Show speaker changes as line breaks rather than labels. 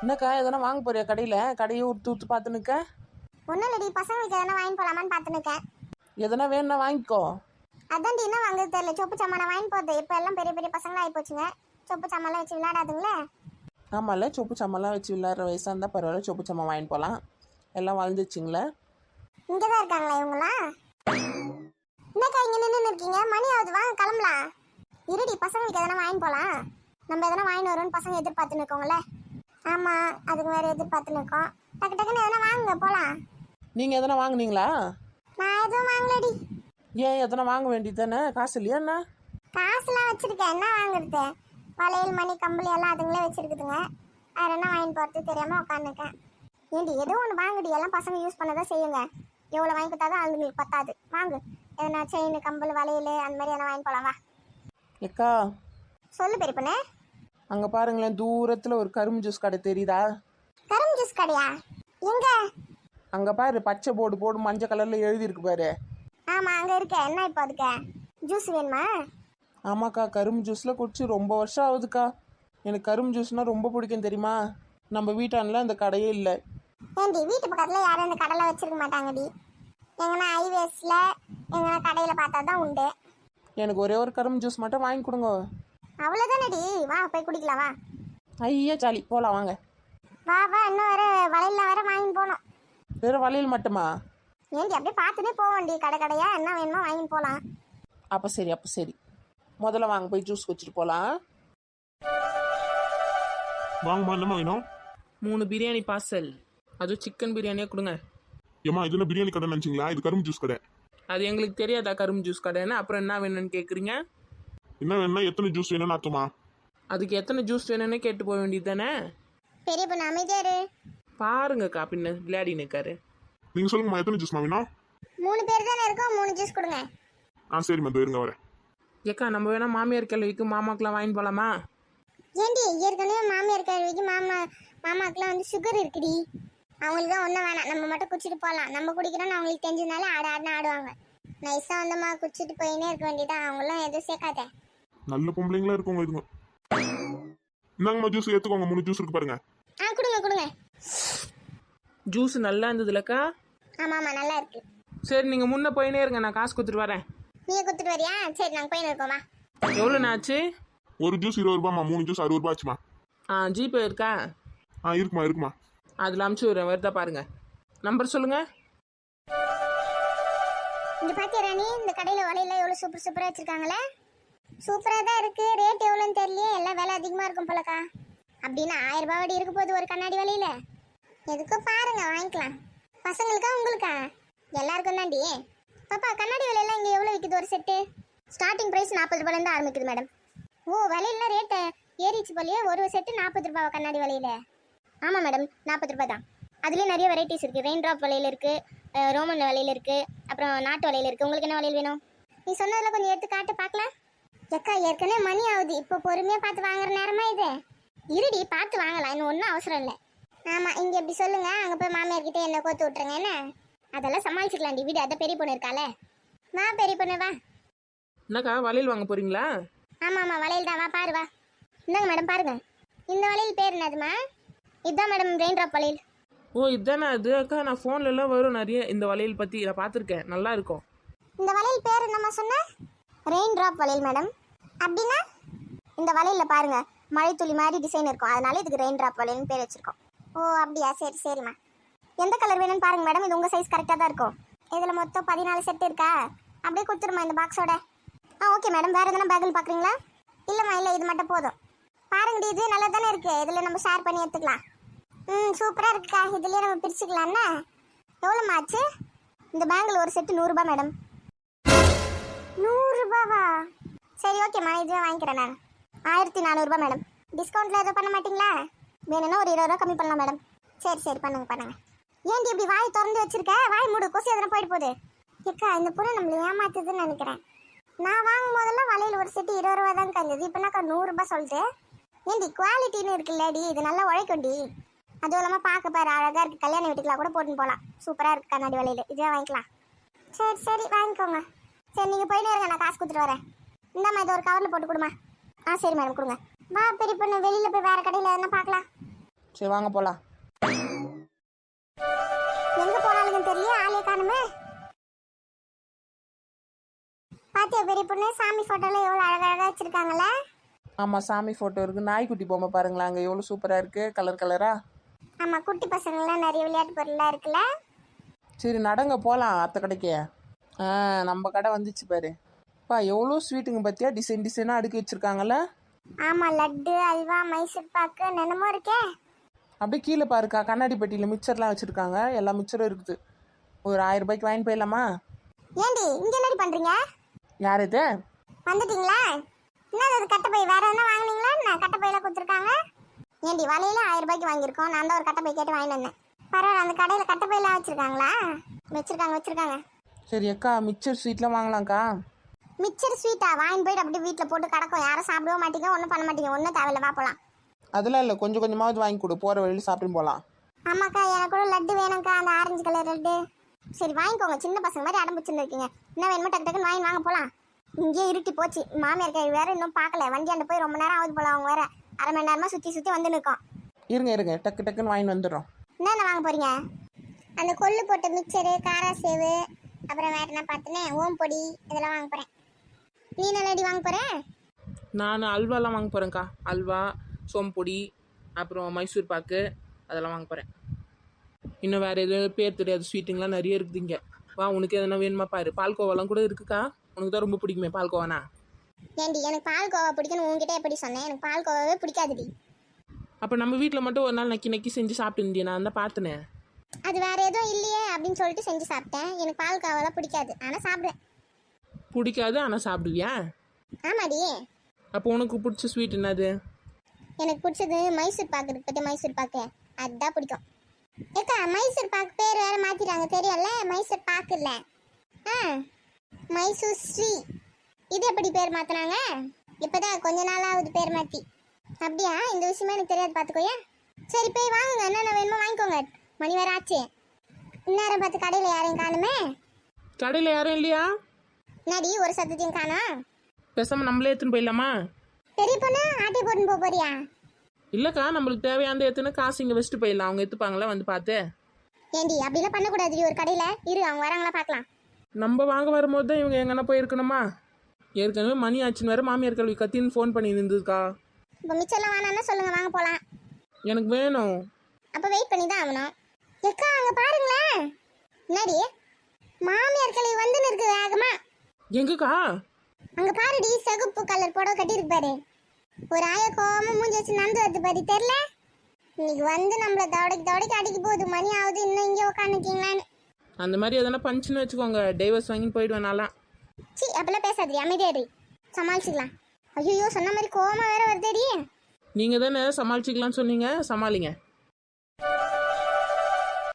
என்னக்கா எதனா வாங்க போறியா கடையில்? கடையை உத்து உத்து பார்த்துனுக்க.
ஒன்றும் இல்லடி, பசங்களுக்கு எதனா வாங்கி போகலாமான்னு பார்த்துனுக்கேன்.
எதனா வேணும்னா வாங்கிக்கோ.
அதான்டி என்ன வாங்குறது தெரியல. சொப்பு சாமானை வாங்கி போகுது. இப்போ எல்லாம் பெரிய பெரிய பசங்களாக ஆகி போச்சுங்க. சொப்பு சாமான்லாம் வச்சு விளையாடாதுங்களே.
ஆமாம்ல, சொப்பு சாமான்லாம் வச்சு விளையாடுற வயசாக இருந்தால் பரவாயில்ல, சொப்பு சாமான் வாங்கிட்டு போகலாம். எல்லாம் வளர்ந்துச்சுங்களே.
இங்கே தான் இருக்காங்களா இவங்களாம்? என்னக்கா இங்கே நின்று இருக்கீங்க? மணி ஆகுது, வாங்க கிளம்பலாம். இருடி, பசங்களுக்கு எதனா வாங்கி போகலாம். நம்ம எதனா வாங்கிட்டு வரோன்னு பசங்க எதிர்பார்த்துன்னு இருக்கோங்களே. ஆமாம், அதுக்கு வேறு எதிர்பார்த்துன்னு இருக்கோம். டக்கு டக்குன்னு எதனா வாங்குங்க, போகலாம்.
நீங்கள் எதனா வாங்குனீங்களா?
நான் எதுவும் வாங்கலடி.
ஏன் எதனா வாங்க வேண்டியது தானே? காசு இல்லையா என்ன?
காசுலாம் வச்சிருக்கேன், என்ன வாங்குறது? வளையல் மணி கம்பளி எல்லாம் அதுங்களே வச்சிருக்குதுங்க. வேறு என்ன வாங்கிட்டு போகிறது தெரியாமல் உட்காந்துருக்கேன். ஏண்டி ஏதோ ஒன்று வாங்குடி, எல்லாம் பசங்க யூஸ் பண்ணதான் செய்யுங்க. எவ்வளோ வாங்கி கொடுத்தாலும் அதுங்களுக்கு பத்தாது. வாங்கு, எதனா செயின் கம்பல் வளையல் அந்த மாதிரி எதனா வாங்கி போகலாம். வா
எக்கா,
சொல்லு பெரிய பொண்ணு.
அங்கே பாருங்களேன், தூரத்தில் ஒரு கரும்பு ஜூஸ் கடை தெரியுதா?
கரும்பு ஜூஸ் கடையா? எங்க?
அங்கே பாரு, பச்சை போர்டு போடு மஞ்சள் கலரில் எழுதியிருக்கு பாரு.
ஆமாம், அங்கே இருக்க. என்ன இப்போ அதுக்கு ஜூஸ் வேணுமா?
ஆமாக்கா, கரும்பு ஜூஸில் குடிச்சு ரொம்ப வருஷம் ஆகுதுக்கா. எனக்கு கரும்பு ஜூஸ்னால் ரொம்ப பிடிக்கும் தெரியுமா. நம்ம வீட்டாண்டில் அந்த கடையே இல்லை.
ஏண்டி வீட்டு பக்கத்தில் யாரும் இந்த கடையில் வச்சிருக்க மாட்டாங்கடி. எங்கன்னா ஹைவேஸில் எங்கன்னா கடையில் பார்த்தா தான் உண்டு.
எனக்கு ஒரே ஒரு கரும்பு ஜூஸ் மட்டும் வாங்கி கொடுங்க.
அவ்வளோதானடி, வா போய் குடிக்கலாம். வா
ஐயா ஜாலி, போகலாம் வாங்க.
வா வா, இன்னும் வேறு வளையலில் வேறு வாங்கி போகணும்.
வேறு வளையல் மட்டுமா?
ஏண்டி அப்படியே பார்த்துட்டே போவோண்டி, கடை கடையா என்ன வேணுமோ வாங்கி போகலாம்.
அப்போ சரி முதல்ல வாங்க, போய் ஜூஸ் குடிச்சிட்டு போகலாம்.
வாங்கம்மா, என்னம்மா வேணும்?
3 பிரியாணி பார்சல், அதுவும் சிக்கன் பிரியாணியாக கொடுங்க.
ஏம்மா, இது என்ன பிரியாணி கடை நினச்சிங்களா? இது கரும்பு ஜூஸ் கடை.
அது எங்களுக்கு தெரியாதா கரும்பு ஜூஸ் கடைன்னு? அப்புறம் என்ன வேணும்னு கேட்குறீங்க?
என்ன வேணும்னா எத்தனை ஜூஸ் வேணும்னு அர்த்தமா?
அதுக்கு எத்தனை ஜூஸ் வேணும்னு கேட்டு போக வேண்டியது தானே.
பெரிய பொண்ணு அமைதியாரு.
பாருங்கக்கா, பின்ன விளையாடி நிற்காரு.
நீங்கள் சொல்லுங்கம்மா, எத்தனை ஜூஸ்மா வேணும்?
3 பேர் தானே இருக்கோம், 3 ஜூஸ் கொடுங்க.
சரிம்மா, இதோ இருங்க வரேன்.
ஏக்கா, நம்ம வேணா மாமியார் கிழவிக்கு மாமாக்கெலாம் வாங்கிட்டு போகலாமா?
ஏண்டி ஏற்கனவே மாமியார் கழுவிக்கு மாமாக்கெல்லாம் வந்து சுகர் இருக்குடி. அவங்களுக்கு தான் ஒன்றும் வேணாம், நம்ம மட்டும் குடிச்சிட்டு போகலாம். நம்ம குடிக்கிறோன்னு அவங்களுக்கு தெரிஞ்சதுனால ஆடுவாங்க. நைஸாக வந்தம்மா குடிச்சிட்டு போயினே இருக்க வேண்டியதான். அவங்களாம் எதுவும் சேர்க்காத.
நல்ல பொம்பளைங்களா இருக்குங்க இதுங்க. இந்தாங்கம்மா ஜூஸ் ஏற்றுக்கோங்க, 3 ஜூஸ் இருக்கு பாருங்க.
கொடுங்க.
ஜூஸ் நல்லா இருந்ததுலக்கா?
ஆமாம் நல்லா இருக்கு.
சரி, நீங்கள் முன்னே போயினே இருங்க, நான் காசு கொடுத்துட்டு வரேன்.
நீங்கள் கொடுத்துட்டு வரியா? சரி, நாங்கள் போயின்னு இருக்கோமா.
எவ்வளோண்ணா ஆச்சு?
ஒரு ஜூஸ் 20 ரூபாம்மா, 3 ஜூஸ் 60 ரூபா ஆச்சுமா.
ஜிபே இருக்கா?
இருக்குமா.
அதில் அமுச்சு விடுறேன், வருதா பாருங்க. நம்பர் சொல்லுங்க.
இங்க பாத்தியா ராணி, இந்த கடையில் வலையில எவ்வளோ சூப்பராக வச்சிருக்காங்களே. சூப்பராக தான் இருக்கு. ரேட் எவ்வளோன்னு தெரியலையே, எல்லாம் விலை அதிகமாக இருக்கும் போலக்கா. அப்படின்னா 1000 ரூபாய் வடி இருக்க போகுது ஒரு கண்ணாடி வலையில. எதுக்கும் பாருங்க, வாங்கிக்கலாம். பசங்களுக்கா உங்களுக்கா? எல்லாருக்கும் தாண்டி. பாப்பா, கண்ணாடி விலையெல்லாம் இங்கே எவ்வளோ விற்குது ஒரு செட்டு? ஸ்டார்டிங் ப்ரைஸ் 40 ரூபாயிலேருந்து ஆரம்பிக்குது மேடம். ஓ, விலையில ரேட்டு ஏறிச்சு போலியே. ஒரு செட்டு 40 ரூபாவா கண்ணாடி விலையில? ஆமாம் மேடம், 40 ரூபாய் தான். அதுலேயே நிறைய வெரைட்டிஸ் இருக்குது. ரெயின் ட்ராப் வலையில் இருக்குது, ரோமன் வலையில் இருக்குது, அப்புறம் நாட்டு வலையில் இருக்குது. உங்களுக்கு என்ன வலையில் வேணும்? நீ சொன்னதில் கொஞ்சம் எடுத்து காட்டு பார்க்கலாம். எக்கா, ஏற்கனவே மணி ஆகுது. இப்போ பொறுமையாக பார்த்து வாங்குற நேரமா இது? இருடி, பார்த்து வாங்கலாம், இன்னும் ஒன்றும் அவசரம் இல்லை. ஆமாம், இங்கே எப்படி சொல்லுங்க, அங்கே போய் மாமியார்கிட்ட என்ன கோத்து விட்ருங்க. என்ன அதெல்லாம் சமாளிச்சுக்கலாம்டி, வீடு அதை பெரிய பொண்ணு இருக்காளே. வா பெரிய பொண்ணு வா.
என்னக்கா, வளையல் வாங்க போகிறீங்களா?
ஆமாம் வளையல் தான். வா பாரு, வா. இந்தாங்க மேடம் பாருங்க. இந்த வளையல் பேர் என்னதுமா? இதுதான் மேடம் ரெயின் ட்ராப் வளையல்.
ஓ, இதுதானே அது? அக்கா, நான் ஃபோன்லலாம் வரும் நிறைய இந்த வளையல் பற்றி, நான் பார்த்துருக்கேன், நல்லா இருக்கும்.
இந்த வளையல் பேர் என்னம்மா சொன்ன? ரெயின் ட்ராப் வளையல் மேடம். அப்படின்னா இந்த வளையலில் பாருங்க, மழை துளி மாதிரி டிசைன் இருக்கும், அதனால இதுக்கு ரெயின் ட்ராப் வளையல்னு பேர் வச்சிருக்கோம். ஓ அப்படியா, சரிம்மா. எந்த கலர் வேணும்னு பாருங்க மேடம், இது உங்கள் சைஸ் கரெக்டாக தான் இருக்கும். இதில் மொத்தம் 14 செட் இருக்கா? அப்படியே கொடுத்துருமா இந்த பாக்ஸோட. Okay madam. வேறு எதனா பேக்கில் பார்க்குறீங்களா? இல்லைம்மா, இல்லை, இது மட்டும் போதும். பாருங்கடி, இது நல்லா தானே இருக்குது. இதில் நம்ம ஷேர் பண்ணி எடுத்துக்கலாம். சூப்பராக இருக்குக்கா. இதுலேயே நம்ம பிரிச்சுக்கலாம்ண்ணா. எவ்வளோம்மா ஆச்சு? இந்த பேங்கில் ஒரு செட்டு 100 ரூபாய் மேடம். 100 ரூபாவா? சரி ஓகேம்மா, இதுவே வாங்கிக்கிறேன் நான். 1400 ரூபாய் மேடம். டிஸ்கவுண்ட்டில் எதுவும் பண்ண மாட்டிங்களா? வேணும்னா ஒரு 20 ரூபா கம்மி பண்ணலாம் மேடம். சரி பண்ணுங்க. ஏன்டி இப்படி வாய் திறந்து வச்சிருக்க? வாய் மூடு, கொசு எதனா போயிட்டு போகுது. ஏக்கா, இந்த பொண்ணு நம்மளை ஏமாத்துதுன்னு நினைக்கிறேன். நான் வாங்கும் போதெல்லாம் வலையில் ஒரு செட்டு 20 ரூபா தான் இருந்தது. இப்போனாக்கா 100 ரூபாய் சொல்லிட்டு. ஏண்டி குவாலிட்டின்னு இருக்குல்லடி, இது நல்லா உழைக்கும்டி. அதுவும் இல்லாமல் பார்க்க பாரு, அழகாக இருக்குது. கல்யாண வீட்டுக்கெலாம் கூட போட்டுன்னு போகலாம். சூப்பராக இருக்குது கண்ணாடி வலையில். இதே வாங்கிக்கலாம். சரி வாங்கிக்கோங்க. சரி, நீங்கள் போயிட்டே இருங்க, நான் காசு கொடுத்துட்டு வரேன். இந்தாம்மா, இது ஒரு கவரில் போட்டு கொடுமா. சரி மேடம், கொடுங்க. வா பெரிய பொண்ணு, வெளியில் போய் வேறு கடையில் எதுனா பார்க்கலாம்.
சரி வாங்க போகலாம்.
எங்க போனாலுங்கன்னு தெரியல, ஆளே காணுமே. பாத்தியா பெரிய பொண்ணு, சாமி போட்டோல எவ்வளவு அழகழகா வச்சிருக்காங்கல்ல.
ஆமாம், சாமி ஃபோட்டோ இருக்குது. நாய்க்குட்டி பொம்மை பாருங்களேன், அங்கே எவ்வளோ சூப்பராக இருக்குது, கலர் கலராக.
ஆமா, குட்டி பசங்கள்லாம் நிறைய விளையாட்டு பொருள்லாம் இருக்குல்ல.
சரி நடங்க போகலாம் அத்தை கடைக்கு. நம்ம கடை வந்துச்சு பாரு. பா எவ்வளோ ஸ்வீட்டுங்க பார்த்தியா, டிசைன் டிசைனாக அடுக்கி வச்சுருக்காங்கல்ல.
ஆமா, லட்டு, அல்வா, மைசூர் பாக்கு என்னென்னமோ இருக்கே.
அப்படியே கீழே பாருக்கா, கண்ணாடி பெட்டியில் மிக்சர்லாம் வச்சுருக்காங்க. எல்லா மிக்சரும் இருக்குது. ஒரு 1000 ரூபாய்க்கு வாங்கிட்டு போயிடலாமா?
ஏண்டி இங்க என்னடி பண்றீங்க?
யார் இது?
வந்துட்டீங்களா? என்ன அது கட்டப்பை, வேற என்ன வாங்குனீங்களா? நான் கட்டப்பையில கொடுத்துருக்காங்க. ஏண்டி வலையில 1000 ரூபாய்க்கு வாங்கியிருக்கோம். நான் தான் ஒரு கட்டப்பை கேட்டு வாங்கிட்டு வந்தேன். பரவாயில்ல, அந்த கடையில கட்டப்பையில வச்சிருக்காங்களா? வச்சிருக்காங்க.
சரி அக்கா, மிக்சர் ஸ்வீட்லாம் வாங்கலாம்க்கா.
மிக்சர் ஸ்வீட்டா வாங்கிட்டு போயிட்டு அப்படியே வீட்டில் போட்டு கிடக்கும். யாரும் சாப்பிடவே மாட்டீங்க, ஒன்றும் பண்ண மாட்டீங்க. ஒன்றும் தேவையில்ல, வா போலாம்.
அதெல்லாம் இல்லை, கொஞ்சம் கொஞ்சமாவது வாங்கி கொடு, போகிற வழியில் சாப்பிட்டு போகலாம்.
ஆமாக்கா, எனக்கு கூட லட்டு வேணும்க்கா, அந்த ஆரஞ்சு கலர் லட்டு. சரி வாங்கிக்கோங்க, சின்ன பசங்க மாதிரி அடம் பிடிச்சிருந்து இருக்கீங்க. என்ன வேணுமோ டக்கு டக்குன்னு வாங்க போகலாம். இங்கேயே இருட்டி போச்சு. மாமியார் கை வேற இன்னும் பார்க்கல. வண்டியாண்ட போய் ரொம்ப நேரம் ஆகுது போல. அவங்க வேற அரை மணி நேரமா சுற்றி வந்து நிற்கும்.
இருங்க டக்கு டக்குன்னு வாங்கி வந்துடுறோம்.
என்னென்ன வாங்க போறீங்க? அந்த கொள்ளு போட்ட மிக்சரு, காரா சேவு, அப்புறம் வேற என்ன பார்த்தேனே, ஓம் பொடி, இதெல்லாம் வாங்க போறேன். நீ என்னடி வாங்க போற?
நான் அல்வாலாம் வாங்க போகிறேன்க்கா. அல்வா, சோம்பொடி, அப்புறம் மைசூர் பாக்கு, அதெல்லாம் வாங்க போகிறேன். இன்னும் வேறு எதுவும் பேர் தெரியாது ஸ்வீட்டுங்களாம் நிறைய இருக்குது இங்கே. வா, உனக்கு எதனா வேணுமா பாரு. பால்கோவாலாம் கூட இருக்குக்கா. உனக்கு தான் ரொம்ப பிடிக்குமே பால்கோவானா?
ஏண்டி எனக்கு பால்கோவா பிடிக்குன்னு உங்ககிட்ட எப்படி சொன்னேன்? எனக்கு பால்கோவாவே பிடிக்காதுடி.
அப்போ நம்ம வீட்டில் மட்டும் ஒரு நாள் நக்கி செஞ்சு சாப்பிட்டு இருந்தியே, நான் தான் பார்த்தனே.
அது வேற எதுவும் இல்லையே அப்படின்னு சொல்லிட்டு செஞ்சு சாப்பிட்டேன். எனக்கு பால்கோவாலாம் பிடிக்காது, ஆனால் சாப்பிடுவேன்.
பிடிக்காது ஆனால் சாப்பிடுவியா?
ஆமாடி.
அப்போ உனக்கு பிடிச்ச ஸ்வீட் என்னது?
எனக்கு பிடிச்சது மைசூர் பாக்கு இருக்கு பற்றி, மைசூர் பாக்கு அதுதான் பிடிக்கும். ஏக்கா, மைசூர் பாக்கு பேர் வேற மாத்திட்டாங்க தெரியல. மைசூர் பாக்கு இல்ல, மைசூர் ஸ்ரீ. இது எப்படி பேர் மாத்தினாங்க? இப்பதான் கொஞ்ச நாளாவது பேர் மாத்தி. அப்படியா? இந்த விஷயமா எனக்கு தெரியாது, பாத்துக்கோயா. சரி போய் வாங்குங்க, என்னென்ன வேணுமோ வாங்கிக்கோங்க. மணி வேற ஆச்சு. இந்நேரம் பார்த்து கடையில் யாரையும் காணுமே.
கடையில் யாரும் இல்லையா?
என்னடி ஒரு சத்தத்தையும் காணா?
பேசாமல் நம்மளே எடுத்துன்னு போயிடலாமா?
பெரிய பொண்ணு ஆட்டை போட்டுன்னு போக போறியா?
இல்லைக்கா, நம்மளுக்கு தேவையான எத்தனை காசு இங்கே வச்சுட்டு போயிடலாம். அவங்க எடுத்துப்பாங்களா வந்து பார்த்து?
ஏண்டி அப்படிலாம் பண்ணக்கூடாது. ஒரு கடையில் இரு, அவங்க வராங்களா பார்க்கலாம்.
நம்ம வாங்க வரும்போது தான் இவங்க எங்கன்னா போயிருக்கணுமா? ஏற்கனவே மணி ஆச்சுன்னு வேறு மாமியார் கல்வி கத்தின்னு ஃபோன் பண்ணி இருந்ததுக்கா.
இப்போ மிச்சம்லாம் வேணாம்னா சொல்லுங்க, வாங்க போகலாம்.
எனக்கு வேணும்.
அப்போ வெயிட் பண்ணி தான் ஆகணும். எக்கா அங்கே பாருங்களேன். என்னடி மாமியார் கல்வி வந்துன்னு இருக்கு வேகமா.
எங்கக்கா?
அங்கே பாருடி, சிகப்பு கலர் புடவை கட்டியிருக்கு பாரு. ஒரு ஆய கோவமா மூஞ்சி வச்சு நடந்து வருது பாரு, தெரியல. இன்னைக்கு வந்து நம்மள தவடைக்கு அடிக்க போகுது. மணி ஆகுது, இன்னும் இங்கே உட்காந்துருக்கீங்களான்னு.
அந்த மாதிரி எதனா பஞ்சுன்னு வச்சுக்கோங்க, டைவர்ஸ் வாங்கின்னு போயிடுவேன் நான்லாம்.
சி அப்பெல்லாம் பேசாதீ, அமைதியாடி, சமாளிச்சுக்கலாம். ஐயோ சொன்ன மாதிரி கோவமா வேற வருதேடி.
நீங்கள் தானே சமாளிச்சிக்கலாம்னு சொன்னீங்க, சமாளிங்க.